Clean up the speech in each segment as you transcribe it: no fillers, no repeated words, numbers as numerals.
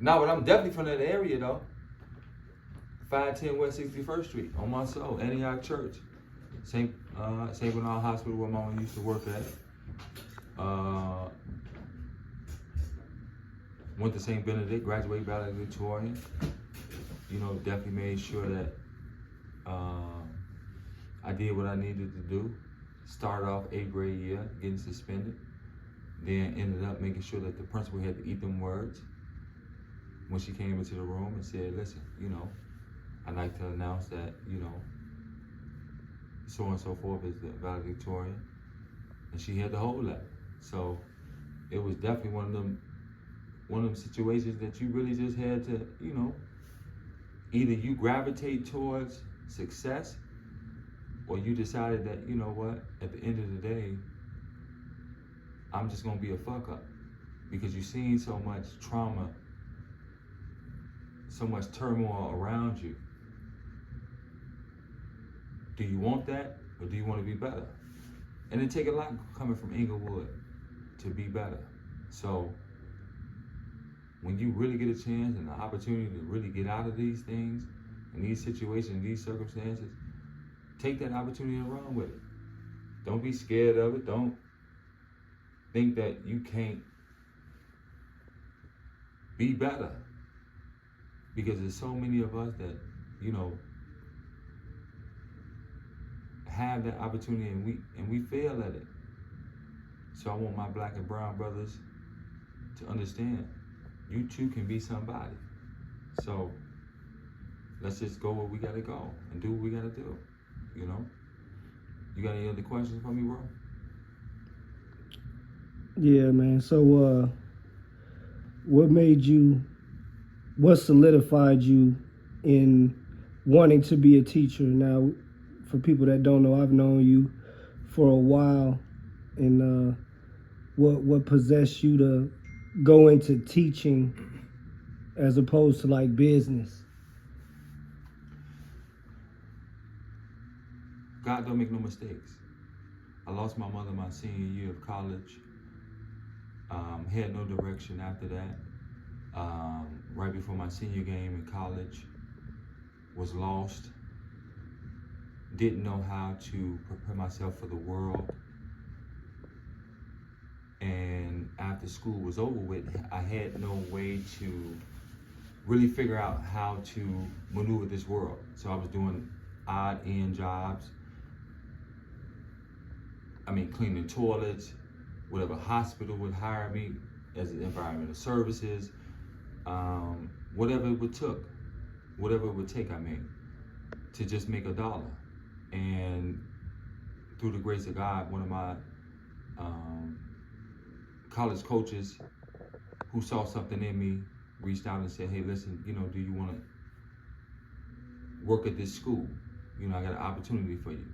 Now, but I'm definitely from that area though. 510 West 61st Street on my soul, Antioch Church, St. Bernard Hospital where Mama used to work at. Went to St. Benedict, graduated valedictorian. You know, definitely made sure that I did what I needed to do. Started off 8th grade year, getting suspended. Then ended up making sure that the principal had to eat them words when she came into the room and said, listen, you know, I'd like to announce that, you know, so on and so forth is the valedictorian. And she had to hold that. So it was definitely one of them situations that you really just had to, you know, either you gravitate towards success or you decided that, you know what, at the end of the day, I'm just gonna be a fuck up because you've seen so much trauma, so much turmoil around you. Do you want that or do you want to be better? And it take a lot coming from Inglewood to be better. So when you really get a chance and the opportunity to really get out of these things and these situations, these circumstances, take that opportunity and run with it. Don't be scared of it. Don't think that you can't be better. Because there's so many of us that, you know, have that opportunity and we fail at it. So I want my black and brown brothers to understand, you too can be somebody. So let's just go where we gotta go and do what we gotta do, you know? You got any other questions for me, bro? Yeah, man. So what solidified you in wanting to be a teacher? Now, for people that don't know, I've known you for a while, and what possessed you to go into teaching as opposed to like business? God don't make no mistakes. I lost my mother my senior year of college. Had no direction after that. Right before my senior game in college, was lost. Didn't know how to prepare myself for the world. And after school was over with, I had no way to really figure out how to maneuver this world. So I was doing odd end jobs. I mean, cleaning toilets, whatever hospital would hire me as environmental services, whatever it would take, I mean, to just make $1. And through the grace of God, one of my college coaches who saw something in me reached out and said, hey, listen, you know, do you want to work at this school? You know, I got an opportunity for you.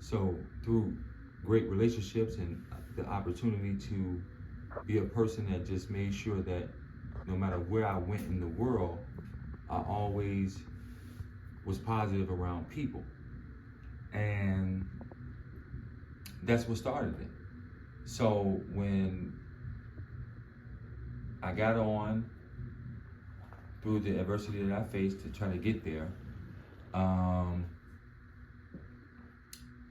So through great relationships and the opportunity to be a person that just made sure that no matter where I went in the world, I always was positive around people. And that's what started it. So when I got on through the adversity that I faced to try to get there,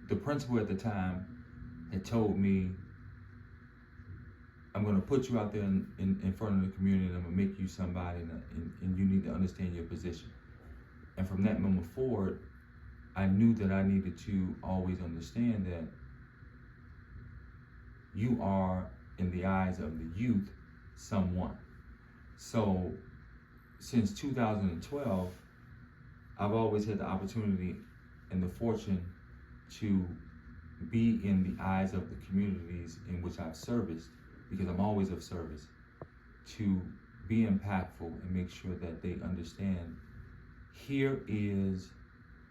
the principal at the time had told me, I'm gonna put you out there in front of the community and I'm gonna make you somebody and you need to understand your position. And from that moment forward, I knew that I needed to always understand that you are, in the eyes of the youth, someone. So since 2012, I've always had the opportunity and the fortune to be in the eyes of the communities in which I've serviced, because I'm always of service, to be impactful and make sure that they understand here is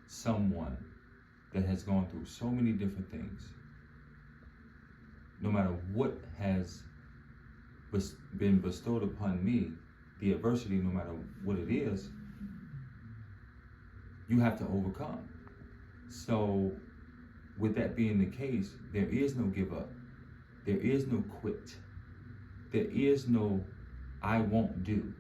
someone that has gone through so many different things. No matter what has been bestowed upon me, the adversity, no matter what it is, you have to overcome. So with that being the case, there is no give up. There is no quit. There is no I won't do.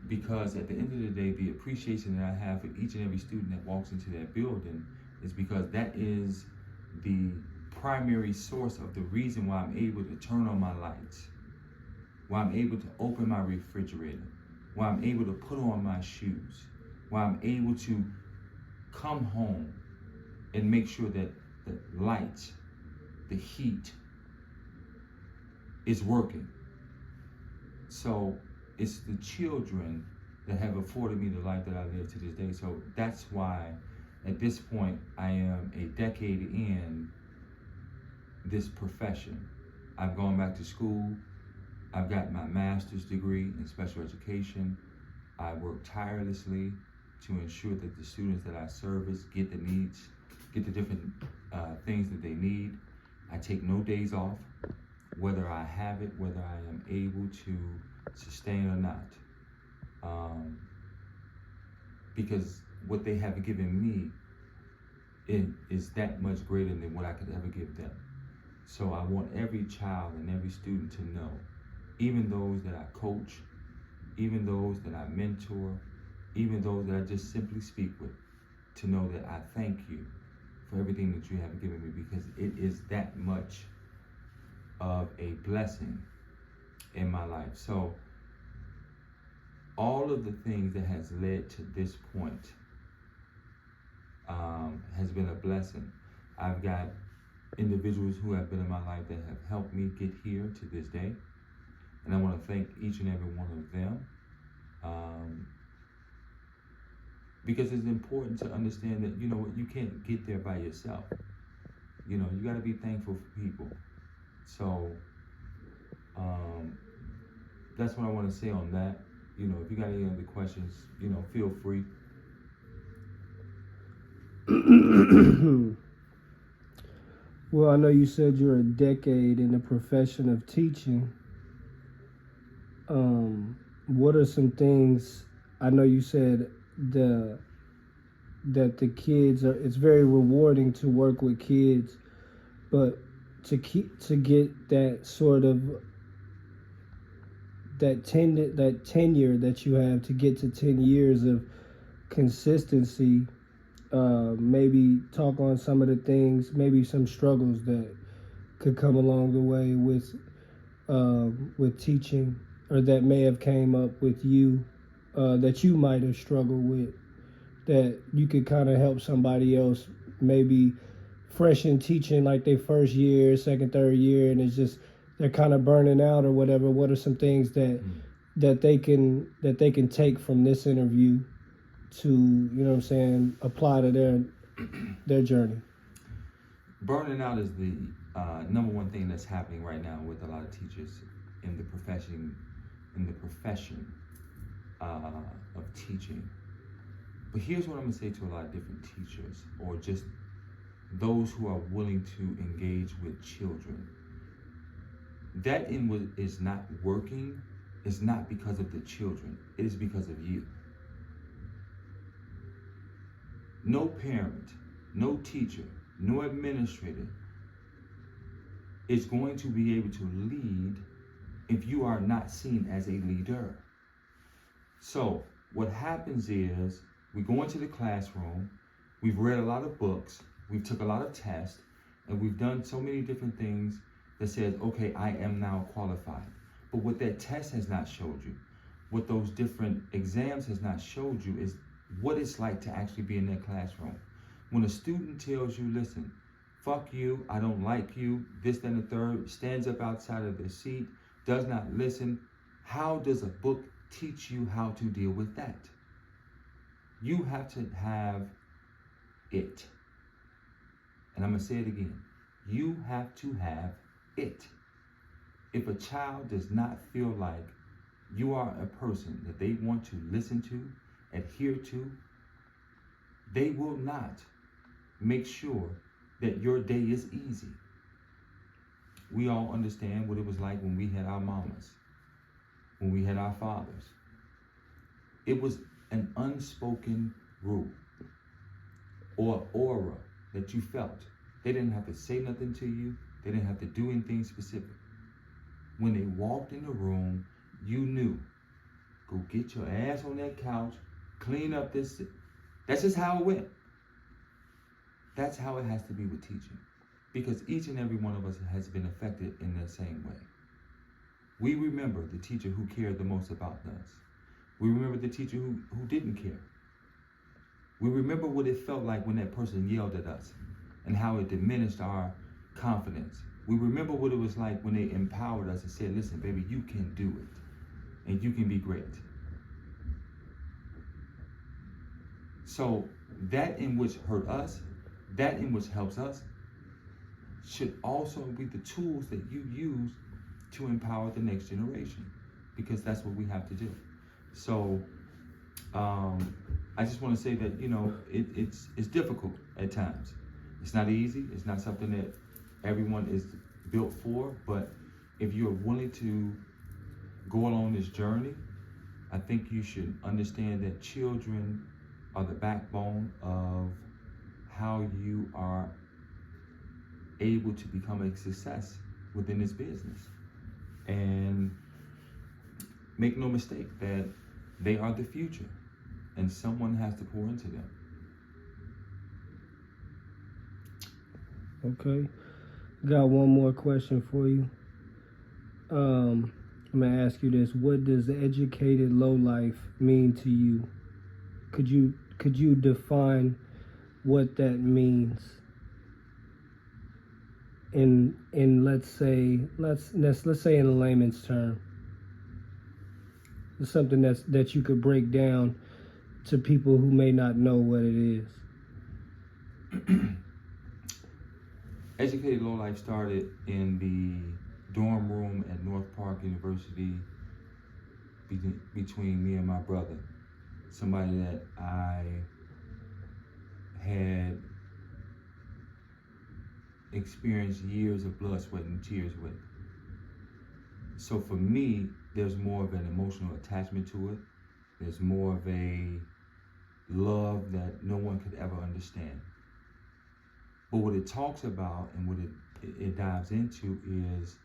because at the end of the day, the appreciation that I have for each and every student that walks into that building is because that is the primary source of the reason why I'm able to turn on my lights, why I'm able to open my refrigerator, why I'm able to put on my shoes, why I'm able to come home and make sure that the lights, the heat is working. So it's the children that have afforded me the life that I live to this day. So that's why at this point I am a decade in this profession. I've gone back to school. I've got my master's degree in special education. I work tirelessly to ensure that the students that I service get the needs, get the different things that they need. I take no days off, whether I have it, whether I am able to sustain or not. Because what they have given me is that much greater than what I could ever give them. So I want every child and every student to know, even those that I coach, even those that I mentor, even those that I just simply speak with, to know that I thank you for everything that you have given me, because it is that much of a blessing in my life. So all of the things that has led to this point has been a blessing. I've got individuals who have been in my life that have helped me get here to this day, and I want to thank each and every one of them, because it's important to understand that, you know, you can't get there by yourself. You know, you got to be thankful for people. So that's what I want to say on that. You know, if you got any other questions, you know, feel free. Well, I know you said you're a decade in the profession of teaching. What are some things? I know you said that the kids are. It's very rewarding to work with kids, but to get that sort of that tenure that you have, to get to 10 years of consistency. Maybe talk on some of the things, maybe some struggles that could come along the way with teaching, or that may have came up with you, that you might have struggled with, that you could kind of help somebody else, maybe fresh in teaching, like their first year, second, third year, and it's just they're kind of burning out or whatever. What are some things that they can take from this interview to, you know what I'm saying, apply to their journey? Burning out is the number one thing that's happening right now with a lot of teachers in the profession of teaching. But here's what I'm gonna say to a lot of different teachers, or just those who are willing to engage with children. That is not working is not because of the children. It is because of you. No parent, no teacher, no administrator is going to be able to lead if you are not seen as a leader. So what happens is we go into the classroom, we've read a lot of books, we've took a lot of tests, and we've done so many different things that says, okay, I am now qualified. But what that test has not showed you, what those different exams has not showed you, is what it's like to actually be in that classroom. When a student tells you, listen, fuck you, I don't like you, this, that, and the third, stands up outside of their seat, does not listen, how does a book teach you how to deal with that? You have to have it. And I'm gonna say it again. You have to have it. If a child does not feel like you are a person that they want to listen to, adhere to, they will not make sure that your day is easy. We all understand what it was like when we had our mamas, when we had our fathers. It was an unspoken rule or aura that you felt. They didn't have to say nothing to you. They didn't have to do anything specific. When they walked in the room, you knew, Go get your ass on that couch, clean up this. That's just how it went. That's how it has to be with teaching. Because each and every one of us has been affected in the same way. We remember the teacher who cared the most about us. We remember the teacher who didn't care. We remember what it felt like when that person yelled at us and how it diminished our confidence. We remember what it was like when they empowered us and said, listen, baby, you can do it and you can be great. So that in which hurt us, that in which helps us, should also be the tools that you use to empower the next generation, because that's what we have to do. So I just want to say that, you know, it's difficult at times. It's not easy. It's not something that everyone is built for. But if you're willing to go along this journey, I think you should understand that children are the backbone of how you are able to become a success within this business. And make no mistake that they are the future, and someone has to pour into them. Okay. Got one more question for you. I'm going to ask you this. What does educated lowlife mean to you? Could you define what that means in let's say in a layman's term? It's something that you could break down to people who may not know what it is. Educated Low Life started in the dorm room at North Park University between me and my brother, somebody that I had experienced years of blood, sweat, and tears with. So for me, there's more of an emotional attachment to it. There's more of a love that no one could ever understand. But what it talks about and what it dives into is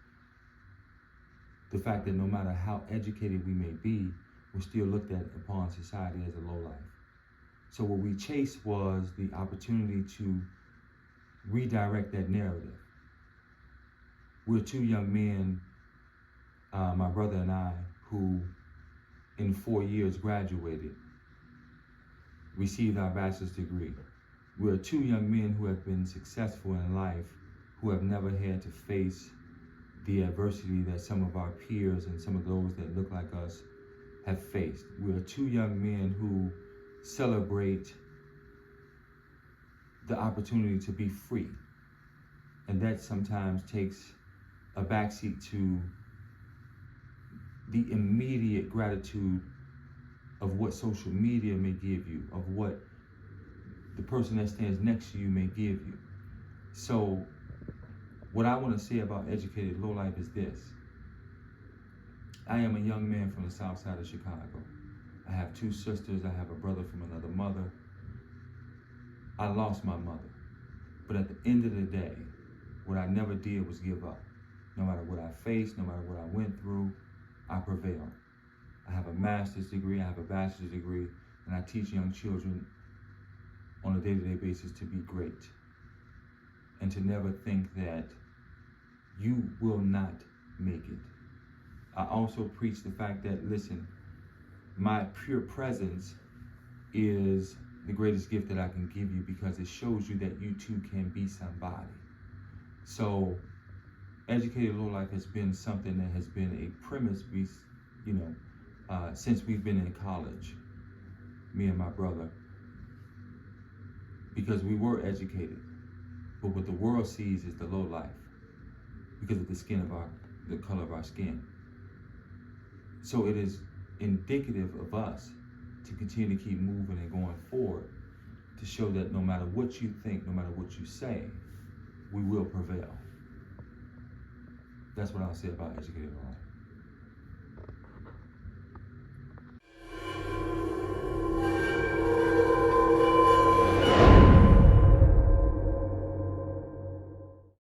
the fact that no matter how educated we may be, we're still looked at upon society as a lowlife. So what we chased was the opportunity to redirect that narrative. We're two young men, my brother and I, who in 4 years graduated, received our bachelor's degree. We're two young men who have been successful in life, who have never had to face the adversity that some of our peers and some of those that look like us have faced. We're two young men who celebrate the opportunity to be free. And that sometimes takes a backseat to the immediate gratitude of what social media may give you, of what the person that stands next to you may give you. So what I want to say about educated low life is this. I am a young man from the south side of Chicago. I have two sisters. I have a brother from another mother. I lost my mother. But at the end of the day, what I never did was give up. No matter what I faced, no matter what I went through, I prevailed. I have a master's degree, I have a bachelor's degree, and I teach young children on a day-to-day basis to be great. And to never think that you will not make it. I also preach the fact that, listen, my pure presence is the greatest gift that I can give you, because it shows you that you too can be somebody. So educated low life has been something that has been a premise, since we've been in college, me and my brother, because we were educated, but what the world sees is the low life because of the color of our skin. So it is indicative of us to continue to keep moving and going forward, to show that no matter what you think, no matter what you say, we will prevail. That's what I'll say about educated low life.